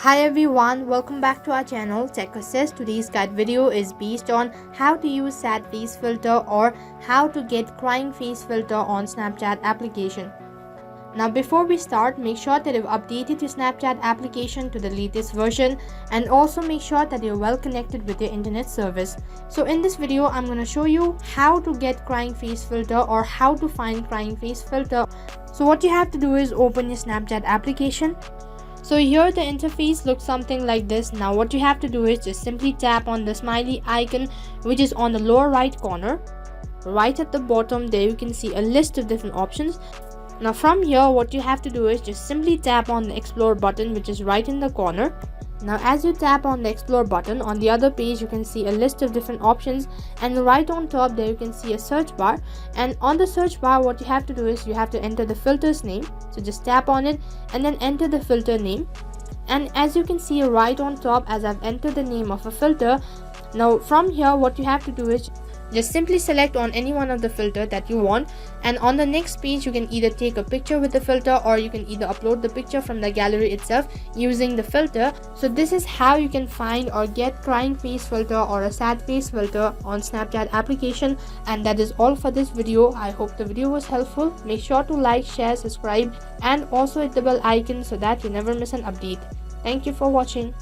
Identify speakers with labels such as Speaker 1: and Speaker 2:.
Speaker 1: Hi everyone, welcome back to our channel Tech Assist. Today's guide video is based on how to use sad face filter or how to get crying face filter on Snapchat application. Now before we start, make sure that you've updated your Snapchat application to the latest version and also make sure that you're well connected with your internet service. So in this video, I'm going to show you how to get crying face filter or how to find crying face filter. So what you have to do is open your Snapchat application. So here the interface looks something like this. Now what you have to do is just simply tap on the smiley icon which is on the lower right corner. Right at the bottom there you can see a list of different options. Now from here what you have to do is just simply tap on the explore button which is right in the corner. Now as you tap on the explore button, on the other page you can see a list of different options, and right on top there you can see a search bar, and on the search bar what you have to do is you have to enter the filter's name. So just tap on it and then enter the filter name, and as you can see right on top, as I've entered the name of a filter, now from here what you have to do is just simply select on any one of the filter that you want, and on the next page you can either take a picture with the filter or you can either upload the picture from the gallery itself using the filter. So this is how you can find or get crying face filter or a sad face filter on Snapchat application. And that is all for this video. I hope the video was helpful. Make sure to like, share, subscribe and also hit the bell icon so that you never miss an update. Thank you for watching.